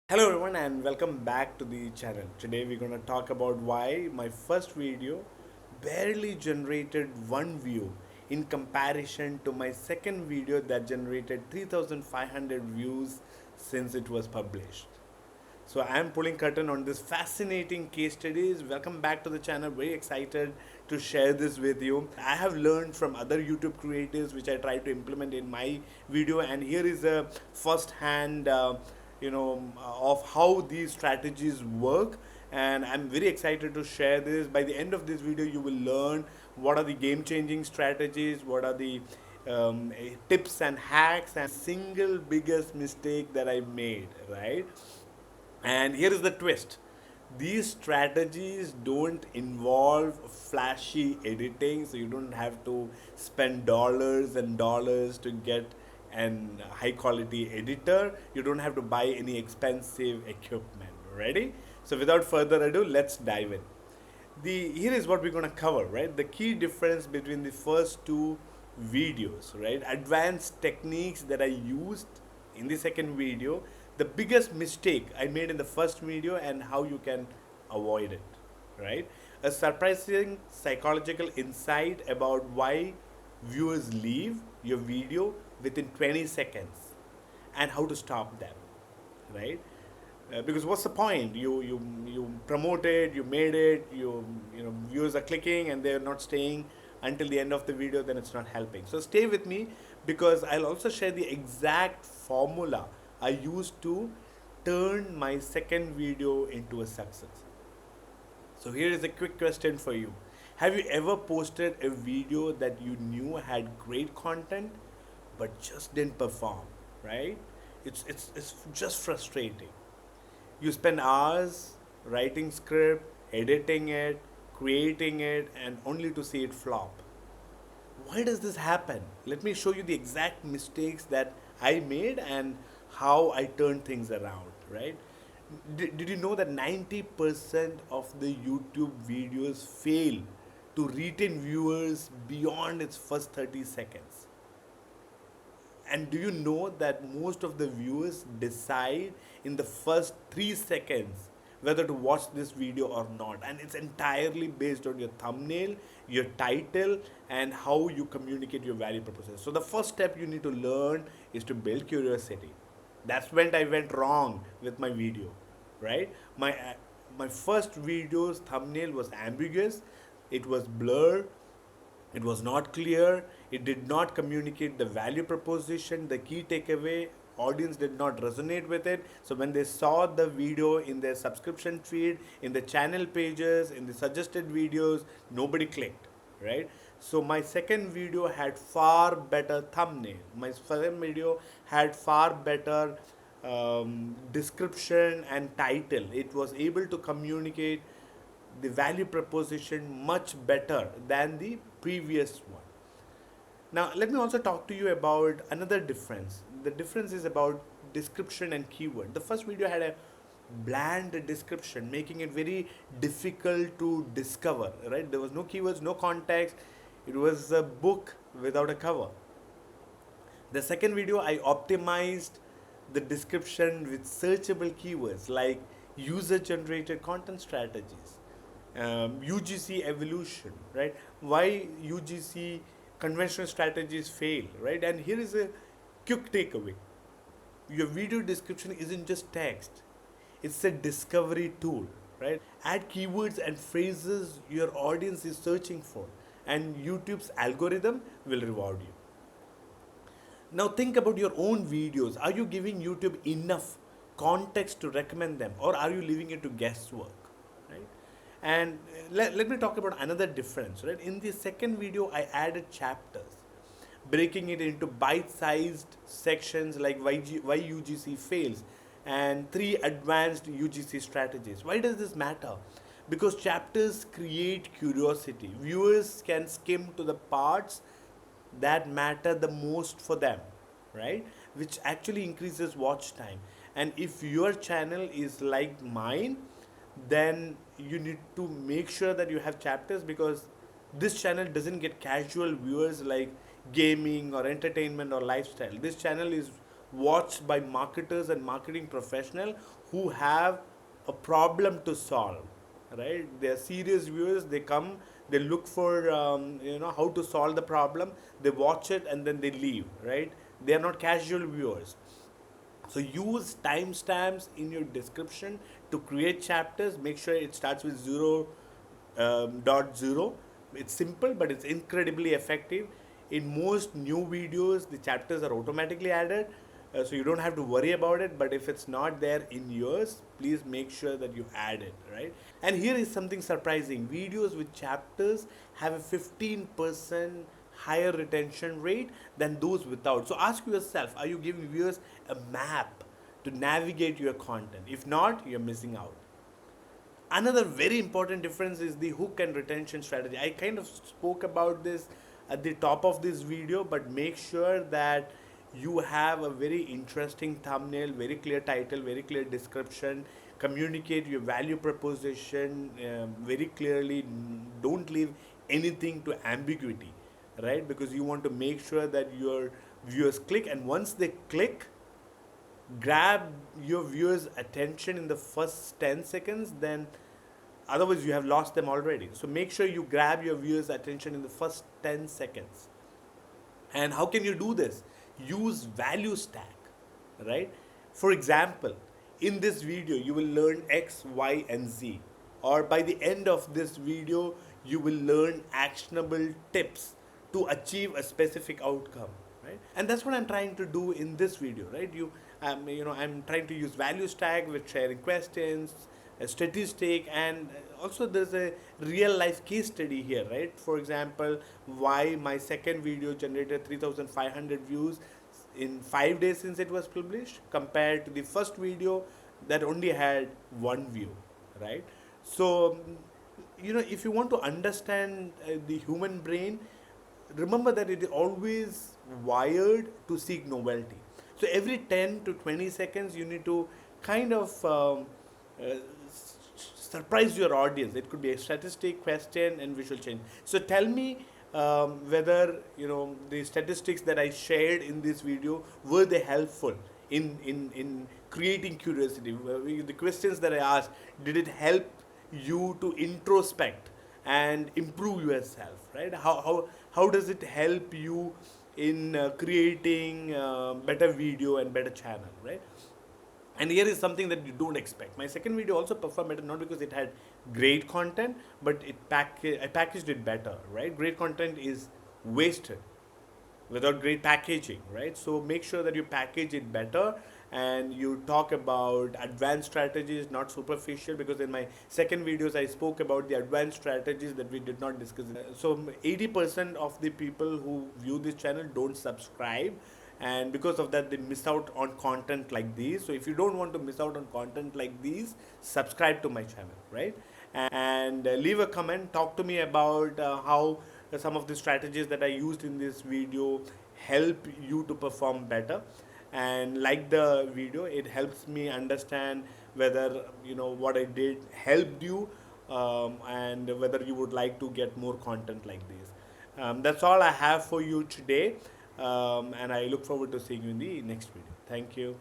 Hello everyone and welcome back to the channel. Today we're going to talk about why my first video barely generated one view in comparison to my second video that generated 3500 views since it was published. So I am pulling curtain on this fascinating case studies. Welcome back to the channel. Very excited to share this with you. I have learned from other YouTube creators which I try to implement in my video, and here is a first hand of how these strategies work, and I'm very excited to share this. By the end of this video you will learn what are the game changing strategies, what are the tips and hacks, and single biggest mistake that I made, right? And here is the twist: these strategies don't involve flashy editing, so you don't have to spend dollars and dollars to get an high quality editor. You don't have to buy any expensive equipment. Ready? So, without further ado, let's dive in. Here is what we're going to cover, right? The key difference between the first two videos, right? Advanced techniques that I used in the second video, the biggest mistake I made in the first video, and how you can avoid it, right? A surprising psychological insight about why viewers leave your video within 20 seconds and how to stop them, right? Because what's the point? You promote it, you made it, viewers are clicking and they're not staying until the end of the video, then it's not helping. So stay with me, because I'll also share the exact formula I used to turn my second video into a success. So here is a quick question for you. Have you ever posted a video that you knew had great content but just didn't perform, right? It's just frustrating. You spend hours writing script, editing it, creating it, and only to see it flop. Why does this happen? Let me show you the exact mistakes that I made and how I turned things around, right? Did you know that 90% of the YouTube videos fail to retain viewers beyond its first 30 seconds? And do you know that most of the viewers decide in the first 3 seconds whether to watch this video or not? And it's entirely based on your thumbnail, your title, and how you communicate your value proposition. So, the first step you need to learn is to build curiosity. That's when I went wrong with my video, right? My first video's thumbnail was ambiguous, it was blurred, it was not clear. It did not communicate the value proposition, the key takeaway. Audience did not resonate with it. So when they saw the video in their subscription feed, in the channel pages, in the suggested videos, nobody clicked, right? So my second video had far better thumbnail. My second video had far better description and title. It was able to communicate the value proposition much better than the previous one. Now, let me also talk to you about another difference. The difference is about description and keyword. The first video had a bland description, making it very difficult to discover, right? There was no keywords, no context. It was a book without a cover. The second video, I optimized the description with searchable keywords like user generated content strategies, UGC evolution, right? Why UGC conventional strategies fail, right? And here is a quick takeaway: your video description isn't just text, it's a discovery tool, right? Add keywords and phrases your audience is searching for, and YouTube's algorithm will reward you. Now think about your own videos. Are you giving YouTube enough context to recommend them, or are you leaving it to guesswork, right? And let me talk about another difference, right? In the second video, I added chapters, breaking it into bite-sized sections like why UGC fails and 3 advanced UGC strategies. Why does this matter? Because chapters create curiosity. Viewers can skim to the parts that matter the most for them, right? Which actually increases watch time. And if your channel is like mine, then you need to make sure that you have chapters, because this channel doesn't get casual viewers like gaming or entertainment or lifestyle. This channel is watched by marketers and marketing professionals who have a problem to solve, right? They're serious viewers. They come, they look for how to solve the problem. They watch it and then they leave, right? They are not casual viewers. So use timestamps in your description to create chapters. Make sure it starts with 0.0. It's simple, but it's incredibly effective. In most new videos, the chapters are automatically added, so you don't have to worry about it. But if it's not there in yours, please make sure that you add it, right? And here is something surprising: videos with chapters have a 15% higher retention rate than those without. So ask yourself, are you giving viewers a map to navigate your content? If not, you're missing out. Another very important difference is the hook and retention strategy. I kind of spoke about this at the top of this video, but make sure that you have a very interesting thumbnail, very clear title, very clear description. Communicate your value proposition very clearly. Don't leave anything to ambiguity, right? Because you want to make sure that your viewers click, and once they click, grab your viewers attention in the first 10 seconds, then otherwise you have lost them already. So make sure you grab your viewers attention in the first 10 seconds. And how can you do this? Use value stack, right? For example, in this video you will learn X, Y, and Z, or by the end of this video you will learn actionable tips to achieve a specific outcome, right? And that's what I'm trying to do in this video, right? I'm trying to use value stack with sharing questions, a statistic, and also there's a real life case study here, right? For example, why my second video generated 3,500 views in 5 days since it was published, compared to the first video that only had one view, right? So if you want to understand the human brain, remember that it is always wired to seek novelty. So every 10 to 20 seconds, you need to kind of uh, surprise your audience. It could be a statistic, question, and visual change. So tell me whether the statistics that I shared in this video, were they helpful in creating curiosity? The questions that I asked, did it help you to introspect and improve yourself, right? How does it help you in creating better video and better channel, right? And here is something that you don't expect. My second video also performed better, not because it had great content, but I packaged it better, right? Great content is wasted without great packaging, right? So make sure that you package it better and you talk about advanced strategies, not superficial, because in my second videos I spoke about the advanced strategies that we did not discuss. So 80% of the people who view this channel don't subscribe, and because of that they miss out on content like these. So if you don't want to miss out on content like these, subscribe to my channel, right? And leave a comment, talk to me about how some of the strategies that I used in this video help you to perform better. And like the video, it helps me understand whether what I did helped you, and whether you would like to get more content like this. That's all I have for you today, and I look forward to seeing you in the next video. Thank you.